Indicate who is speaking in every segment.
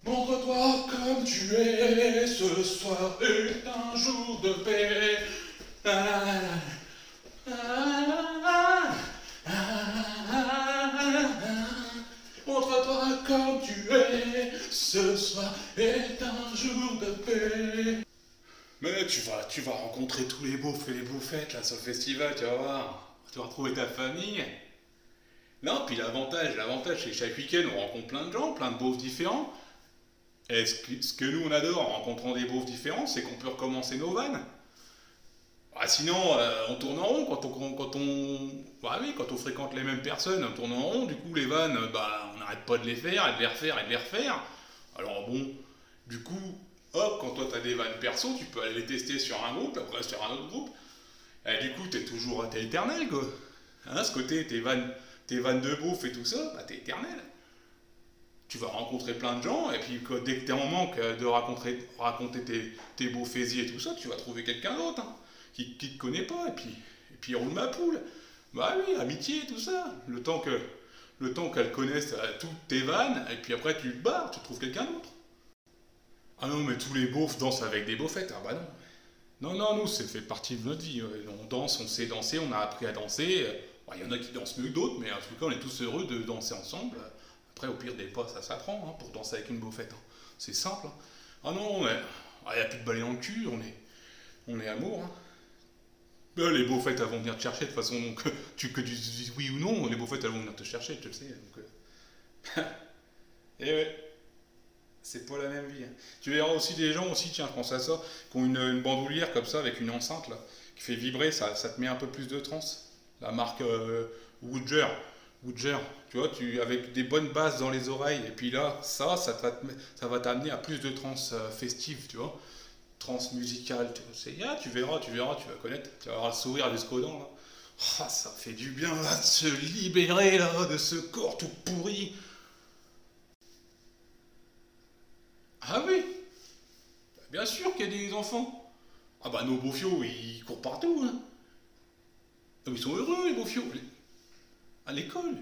Speaker 1: Montre-toi comme tu es, ce soir est un jour de paix. La, la, la, la, montre-toi comme tu es, ce soir est un jour de paix. Mais tu vas rencontrer tous les beaufs et les beaufettes là sur le festival, tu vas voir. Tu vas retrouver ta famille. Non, puis l'avantage c'est que chaque week-end on rencontre plein de gens, plein de beaufs différents. Et ce que nous on adore en rencontrant des beaufs différents, c'est qu'on peut recommencer nos vannes. Ah, sinon, on tourne en rond bah oui, quand on fréquente les mêmes personnes, on tourne en rond. Du coup, les vannes, bah, on n'arrête pas de les faire, et de les refaire, et de les refaire. Alors bon, du coup, hop, quand toi t'as des vannes perso, tu peux aller les tester sur un groupe, après sur un autre groupe. Et du coup, t'es éternel, quoi. Hein, ce côté, tes vannes de beauf et tout ça, bah t'es éternel. Tu vas rencontrer plein de gens, et puis dès que t'es en manque de raconter tes beaux faisiers et tout ça, tu vas trouver quelqu'un d'autre, hein, qui te connaît pas, et puis il roule ma poule. Bah oui, amitié, tout ça. Le temps qu'elle connaisse toutes tes vannes, et puis après tu te barres, tu trouves quelqu'un d'autre. Ah non, mais tous les beaufs dansent avec des beaufettes, ah bah non. Non, non, nous, ça fait partie de notre vie. On danse, on sait danser, on a appris à danser. Il y en a qui dansent mieux que d'autres, mais en tout cas, on est tous heureux de danser ensemble. Après, au pire des pas, ça s'apprend hein, pour danser avec une beaufette. Hein. C'est simple. Hein. Ah non, mais il n'y a plus de balai dans le cul, on est amour. Hein. Les beaufettes, elles vont venir te chercher de toute façon, donc que tu dises oui ou non, les beaufettes, elles vont venir te chercher, tu le sais. Et ouais. C'est pas la même vie. Hein. Tu verras aussi des gens aussi, tiens, je pense à ça, qui ont une bandoulière comme ça avec une enceinte là, qui fait vibrer, ça te met un peu plus de transe. La marque Woodger. Woodger, tu vois, avec des bonnes basses dans les oreilles, et puis là, ça va t'amener à plus de transe festive, tu vois. Transe musicale, tu verras, tu vas connaître, tu vas avoir le sourire jusqu'aux dents là. Ah, ça fait du bien là, de se libérer là, de ce corps tout pourri. Ah oui, bien sûr qu'il y a des enfants. Ah bah nos beaufios, ils courent partout. Hein. Ah, ils sont heureux les beaufios. À l'école.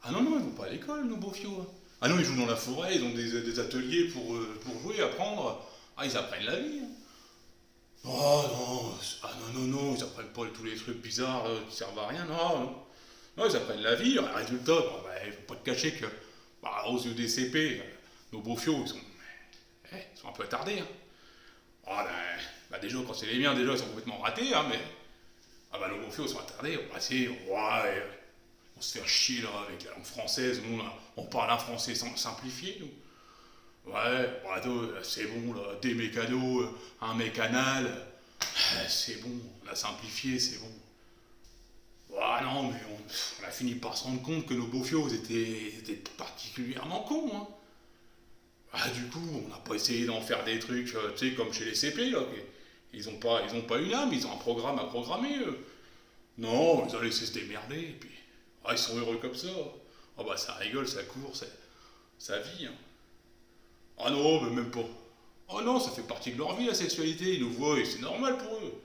Speaker 1: Ah non, non, ils vont pas à l'école nos beaufios. Hein. Ah non, ils jouent dans la forêt, ils ont des ateliers pour jouer, apprendre. Ah, ils apprennent la vie. Hein. Oh non, ah non, non, non, ils apprennent pas tous les trucs bizarres qui servent à rien. Non, non. Non, ils apprennent la vie. Résultat, bon, bah, il faut pas te cacher que, bah, aux yeux des CP, nos beaufios, ils sont un peu attardés. Hein. Ah bah déjà, quand c'est les miens, déjà, ils sont complètement ratés, hein, mais... Ah bah nos beaufs sont attardés, on passe, ouais, on se fait chier là avec la langue française, nous on parle un français simplifié, nous. Ouais, bravo, c'est bon, là, des mécanos, un mécanal, c'est bon, on a simplifié, c'est bon. Ouais, non, mais on a fini par se rendre compte que nos beaufs étaient particulièrement cons, hein. Ah, du coup, on n'a pas essayé d'en faire des trucs, tu sais, comme chez les CP, là. Ils ont pas une âme, ils ont un programme à programmer, eux. Non, ils ont laissé se démerder, et puis... Ah, ils sont heureux comme ça. Ah bah, ça rigole, ça court, ça vit, hein. Ah non, mais même pas. Ah non, ça fait partie de leur vie, la sexualité, ils nous voient, et c'est normal pour eux.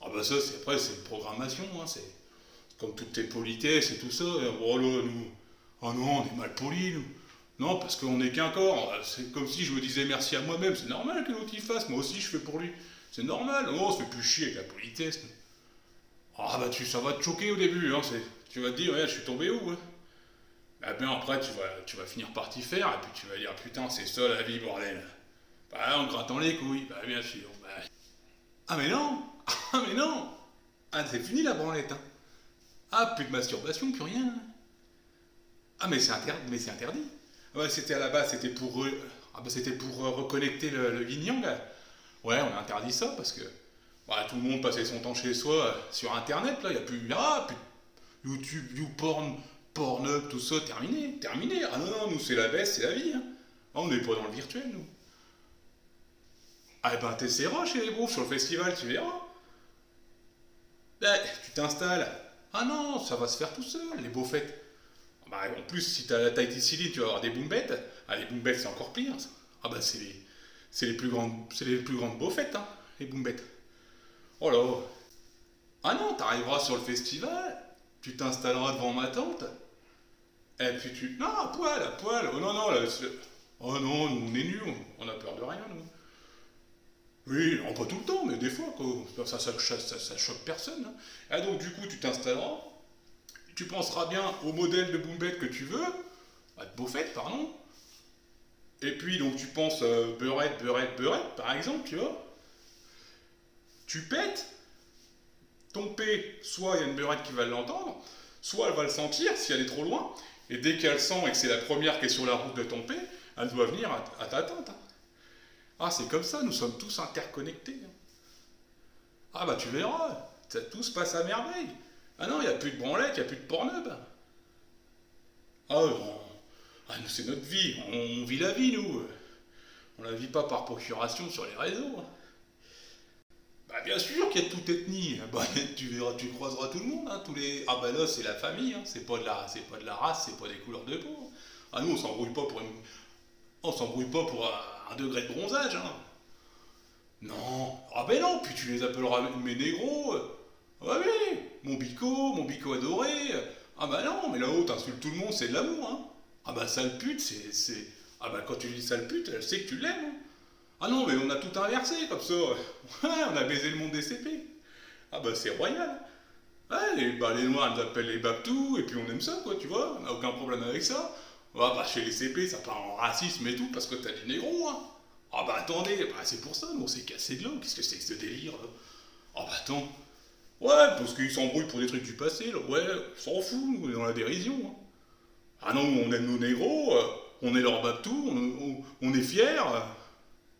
Speaker 1: Ah bah ça, c'est une programmation, hein, c'est comme toutes tes politesses et tout ça. Et, oh là, nous... Ah non, on est mal polis, nous. Non, parce qu'on n'est qu'un corps. C'est comme si je me disais merci à moi-même. C'est normal que l'autre il fasse. Moi aussi, je fais pour lui. C'est normal. Oh, on se fait plus chier avec la politesse. Ah bah ça va te choquer au début. Hein, tu vas te dire, ouais, je suis tombé où hein. Bah bien après, tu vas finir par t'y faire. Et puis tu vas dire, putain, c'est ça la vie, bordel. Bah en grattant les couilles. Bah bien sûr. Bah... Ah mais non. Ah mais non. Ah c'est fini la branlette. Hein. Ah, plus de masturbation, plus rien. Ah mais c'est interdit. Ouais, c'était à la base, c'était pour reconnecter le yin yang. Ouais, on a interdit ça parce que bah, tout le monde passait son temps chez soi sur internet là, il y a plus YouTube, YouPorn, Pornhub, tout ça, terminé, terminé. Ah non non, nous c'est la baisse, c'est la vie. Hein. Ah, on n'est pas dans le virtuel nous. Ah ben t'essaieras chez les beaufs sur le festival, tu verras. Tu t'installes. Ah non, ça va se faire tout seul, les beaufettes. Bah, en plus, si t'as la Tahiti City, tu vas avoir des boombettes. Ah, les boombettes, c'est encore pire. Ça. Ah bah, c'est les plus grandes beaufettes, hein, les boombettes. Oh là. Ah non, t'arriveras sur le festival, tu t'installeras devant ma tente, et puis tu... Non, à poil, à poil. Oh non, non, là... Oh non, nous on est nuls, on a peur de rien, nous. Oui, non, pas tout le temps, mais des fois, quoi. Ça choque personne, hein. Ah, donc du coup, tu t'installeras, tu penseras bien au modèle de boombette que tu veux, de beaufette, pardon. Et puis, donc, tu penses beurette, beurette, beurette, par exemple, tu vois. Tu pètes, ton P, soit il y a une beurette qui va l'entendre, soit elle va le sentir si elle est trop loin, et dès qu'elle sent et que c'est la première qui est sur la route de ton P, elle doit venir à ta tente, hein. Ah, c'est comme ça, nous sommes tous interconnectés, hein. Ah bah tu verras, tout se passe à merveille. Ah non, il n'y a plus de branlette, il n'y a plus de pornhub. Ah non, ah, nous c'est notre vie, on vit la vie nous. On la vit pas par procuration sur les réseaux, hein. Bah bien sûr qu'il y a toute ethnie. Bah, tu verras, tu croiseras tout le monde, hein, tous les. Ah bah là c'est la famille, hein. C'est pas de la race, c'est pas des couleurs de peau. Ah nous on s'embrouille pas pour un degré de bronzage, hein. Non, ah ben non, puis tu les appelleras mes négros. Ah oui, mon bico adoré. Ah bah non, mais là-haut t'insultes tout le monde, c'est de l'amour, hein. Ah bah sale pute, Ah bah quand tu dis sale pute, elle sait que tu l'aimes, hein. Ah non, mais on a tout inversé comme ça. Ouais, on a baisé le monde des CP. Ah bah c'est royal. Ouais, les noirs, ils nous appellent les babtous, et puis on aime ça, quoi, tu vois, on n'a aucun problème avec ça. Ah bah chez les CP, ça part en racisme et tout, parce que t'as des négros, hein. Ah bah attendez, bah, c'est pour ça, nous on s'est cassé de là, qu'est-ce que c'est que ce délire, là? Ah bah attends. Ouais, parce qu'ils s'embrouillent pour des trucs du passé, là, ouais, on s'en fout, nous, on est dans la dérision, hein. Ah non, on aime nos négros, on est leur babtou, on est fiers.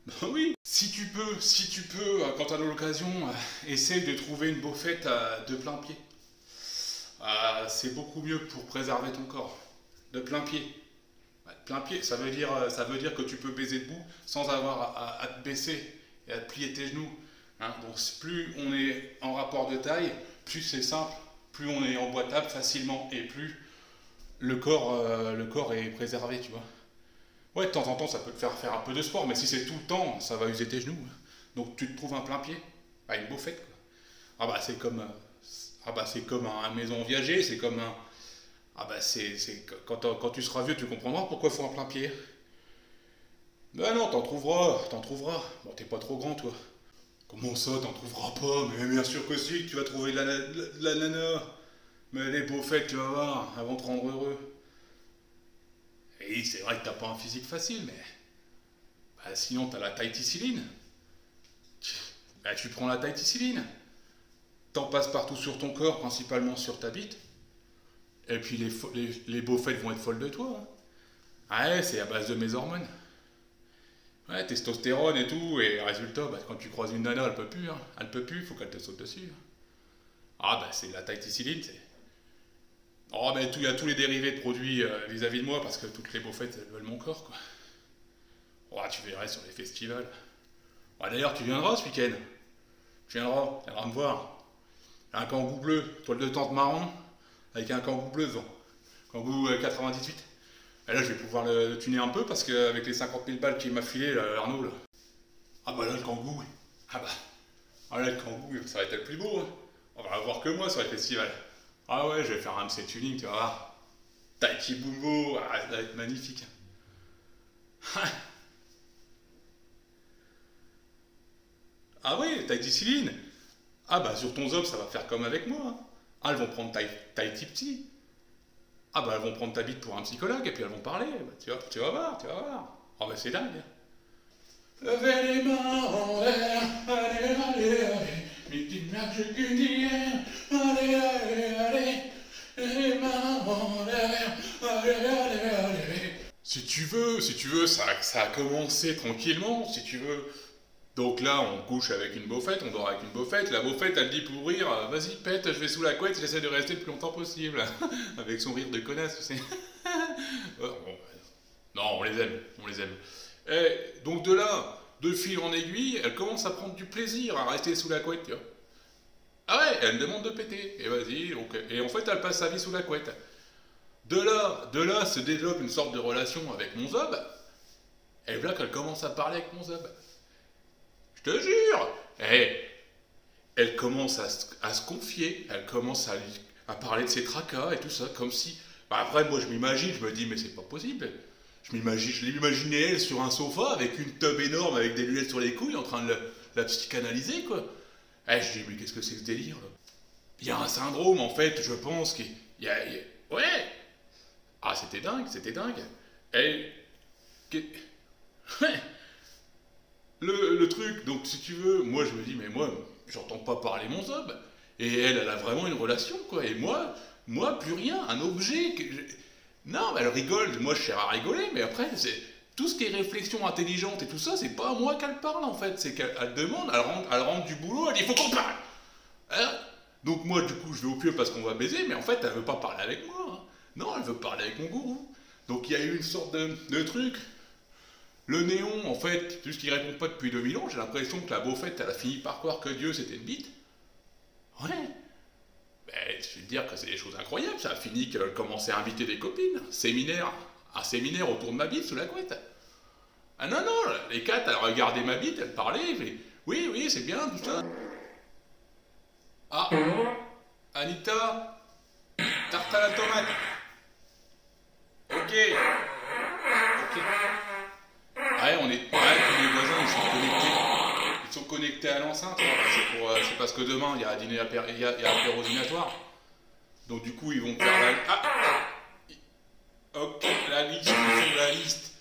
Speaker 1: Bah oui. Si tu peux, quand t'as l'occasion, essaye de trouver une beaufette de plein pied. C'est beaucoup mieux pour préserver ton corps. De plein pied. Ouais, de plein pied, ça veut dire que tu peux baiser debout sans avoir à te baisser et à te plier tes genoux, hein. Donc plus on est en rapport de taille, plus c'est simple, plus on est emboîtable facilement et plus le corps est préservé, tu vois. Ouais, de temps en temps, ça peut te faire un peu de sport, mais si c'est tout le temps, ça va user tes genoux. Donc tu te trouves un plein pied, une beaufette, quoi. Ah bah c'est comme, c'est comme un maison viager, c'est comme un. Ah bah quand tu seras vieux, tu comprendras pourquoi il faut un plein pied. Ben non, t'en trouveras. Bon, t'es pas trop grand, toi. Comment ça, t'en trouveras pas? Mais bien sûr que si, tu vas trouver de la nana. Mais les beaufettes, tu vas voir, elles vont te rendre heureux. Et c'est vrai que t'as pas un physique facile, mais sinon t'as la Tahiticeline. Tu prends la Tahiticeline. T'en passes partout sur ton corps, principalement sur ta bite. Et puis les beaufettes vont être folles de toi, hein. Ah ouais, c'est à base de mes hormones. Ouais, testostérone et tout, et résultat, quand tu croises une nana, elle peut plus, hein. Elle peut plus, faut qu'elle te saute dessus. Ah bah c'est la Tahiticeline, c'est. Oh mais il y a tous les dérivés de produits vis-à-vis de moi, parce que toutes les beaufettes, elles veulent mon corps, quoi. Oh, tu verrais sur les festivals. Ah, d'ailleurs, tu viendras ce week-end. Tu viendras me voir. Un kangou bleu, toile de tente marron, avec un kangou bleu devant. Kangou 98. Et là, je vais pouvoir le tuner un peu, parce qu'avec les 50 000 balles qu'il m'a filé, là, Arnaud, là. Ah bah là, le kangou, oui. Ah bah. Ah là, le kangou, ça va être le plus beau, hein. On va avoir que moi sur les festivals. Ah ouais, je vais faire un de ces tunings, tu vas voir. Taiki Bumbo, ça va être magnifique. Ah oui, Tahiticeline. Ah bah sur ton zob, ça va faire comme avec moi, hein. Ah, elles vont prendre Tahiti petit. Ah bah elles vont prendre ta bite pour un psychologue et puis elles vont parler. Bah, tu vas voir, tu vas voir. Ah bah c'est dingue. Levez les mains en l'air, allez, allez, allez. Meeting Magic Indienne, allez, allez, allez. Les mains en l'air, allez, allez, allez. Si tu veux, ça a commencé tranquillement, si tu veux. Donc là, on couche avec une beaufette, on dort avec une beaufette. La beaufette, elle dit pour rire, vas-y pète, je vais sous la couette, j'essaie de rester le plus longtemps possible. Avec son rire de connasse, tu sais. Non, on les aime, on les aime. Et donc de là, de fil en aiguille, elle commence à prendre du plaisir à rester sous la couette, tu vois. Ah ouais, elle me demande de péter. Et vas-y, donc, et en fait, elle passe sa vie sous la couette. De là se développe une sorte de relation avec mon zob. Et là qu'elle commence à parler avec mon zob. Je te jure. Et elle commence à se confier. Elle commence à parler de ses tracas et tout ça, comme si. Après, moi, je m'imagine, je me dis, mais c'est pas possible. Je l'imaginais elle sur un sofa avec une tub énorme avec des lunettes sur les couilles en train de la psychanalyser, quoi. Eh, je dis, mais qu'est-ce que c'est que ce délire, là? Il y a un syndrome, en fait, je pense, ouais! Ah, c'était dingue, c'était dingue. Et... Ouais! Le truc, donc si tu veux, moi je me dis, mais moi, j'entends pas parler mon zob. Et elle a vraiment une relation, quoi. Et moi, plus rien, un objet. Non, mais elle rigole, moi je sais à rigoler, mais après, c'est tout ce qui est réflexion intelligente et tout ça, c'est pas à moi qu'elle parle en fait. C'est qu'elle demande, elle rentre du boulot, elle dit, faut qu'on parle. Hein. Donc moi, du coup, je vais au pieu parce qu'on va baiser, mais en fait, elle veut pas parler avec moi. Hein. Non, elle veut parler avec mon gourou. Donc il y a eu une sorte de truc. Le néon, en fait, puisqu'il répond pas depuis 2000 ans, j'ai l'impression que la beaufette, elle a fini par croire que Dieu c'était une bite. Ouais. Mais je vais te dire que c'est des choses incroyables. Ça a fini qu'elle commençait à inviter des copines. Un séminaire autour de ma bite sous la couette. Ah non, non, les quatre, elles regardaient ma bite, elles parlaient. Oui, oui, c'est bien, tout ça. Ah, Anita, tarte à la tomate. Ok. Ok. Ouais, tous les voisins, ils sont connectés. Ils sont connectés à l'enceinte. C'est parce que demain, il y a un dîner il y a apéro dînatoire. Donc du coup, ils vont faire ok, la liste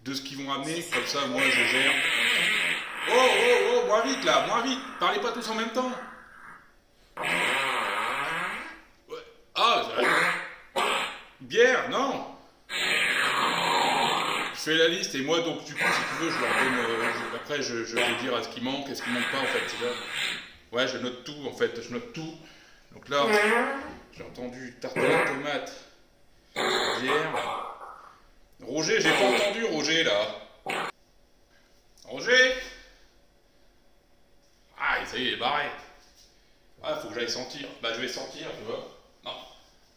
Speaker 1: de ce qu'ils vont amener. Comme ça, moi, je gère. Oh, moins vite là, moins vite. Parlez pas tous en même temps. Ouais. Ah, bière, non. Je fais la liste et moi, donc du coup, si tu veux, je leur donne. Après, je vais dire à ce qui manque et ce qui manque pas en fait. Tu vois. Ouais, je note tout en fait, je note tout. Donc là, j'ai entendu tarte à la tomate, bière. Roger, j'ai pas entendu Roger là. Roger. Ah, ça y est, il est barré. Ah, faut que j'aille sentir. Bah, je vais sentir, tu vois. Non.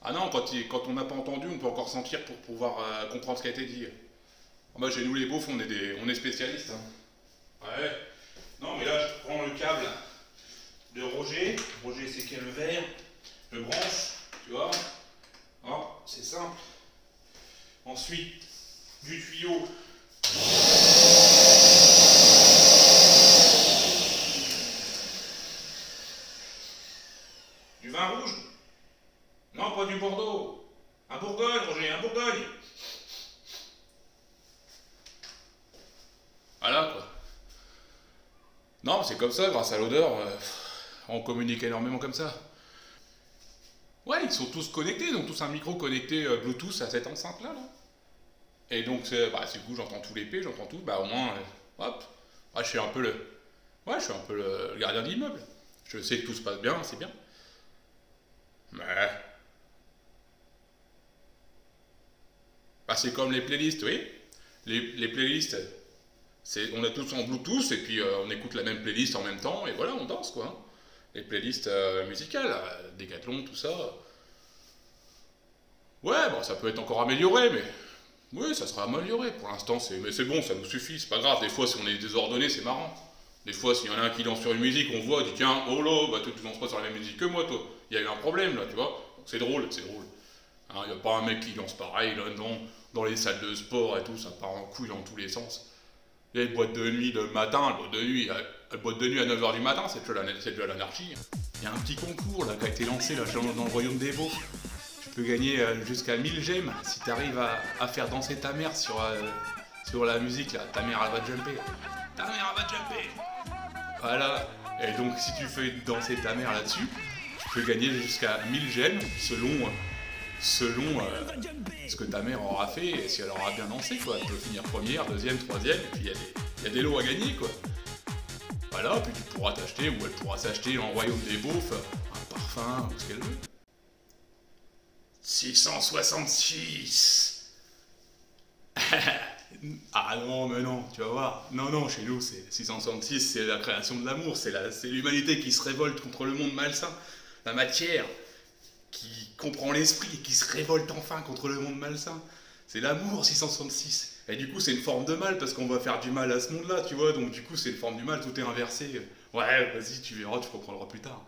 Speaker 1: Ah non, quand on n'a pas entendu, on peut encore sentir pour pouvoir comprendre ce qui a été dit. Ah bah, chez nous les beaufs, on est spécialistes. Hein. Ouais. Non, mais là, je prends le câble de Roger. Roger, c'est quel verre? Je branche, tu vois. Oh, c'est simple. Ensuite, du tuyau. Du vin rouge? Non, pas du Bordeaux. Un Bourgogne, Roger, un Bourgogne. Voilà quoi. Non, c'est comme ça, grâce à l'odeur, on communique énormément comme ça. Ouais, ils sont tous connectés, ils ont tous un micro connecté Bluetooth à cette enceinte-là. Là. Et donc, du coup, j'entends tous les P, j'entends tout, bah au moins, hop. Ouais, je suis un peu le gardien d'immeuble. Je sais que tout se passe bien, c'est bien. Mais... Bah, c'est comme les playlists, oui. Les playlists, on a tous en Bluetooth et puis on écoute la même playlist en même temps et voilà, on danse quoi. Hein. Les playlists musicales, Decathlon, tout ça. Ouais, bon, ça peut être encore amélioré, mais oui, ça sera amélioré. Pour l'instant, mais c'est bon, ça nous suffit, c'est pas grave. Des fois, si on est désordonné, c'est marrant. Des fois, s'il y en a un qui lance sur une musique, on voit, on dit tiens, oh là, bah toi, tu lances pas sur la même musique que moi, toi. Il y a eu un problème là, tu vois. Donc c'est drôle, c'est drôle. Il n'y a pas un mec qui lance pareil là, non, dans les salles de sport et tout, ça part en couille dans tous les sens. Les boîtes de nuit le matin, la boîte de nuit à 9h du matin, c'est déjà l'anarchie. Il y a un petit concours là, qui a été lancé là, dans le royaume des veaux. Tu peux gagner jusqu'à 1000 gemmes si tu arrives à faire danser ta mère sur la musique là. Ta mère elle va jumper. Ta mère elle va jumper. Voilà. Et donc si tu fais danser ta mère là-dessus, tu peux gagner jusqu'à 1000 gemmes selon ce que ta mère aura fait et si elle aura bien dansé quoi. Elle peut finir première, deuxième, troisième, et puis il y a des lots à gagner quoi. Voilà, puis tu pourras t'acheter ou elle pourra s'acheter dans le royaume des beaufs un parfum ou ce qu'elle veut. 666. Ah non, mais non, tu vas voir. Non, chez nous, c'est 666, c'est la création de l'amour, c'est l'humanité qui se révolte contre le monde malsain, la matière qui comprend l'esprit et qui se révolte enfin contre le monde malsain. C'est l'amour 666. Et du coup, c'est une forme de mal parce qu'on va faire du mal à ce monde-là, tu vois. Donc du coup, c'est une forme du mal, tout est inversé. Ouais, vas-y, tu verras, tu comprendras plus tard.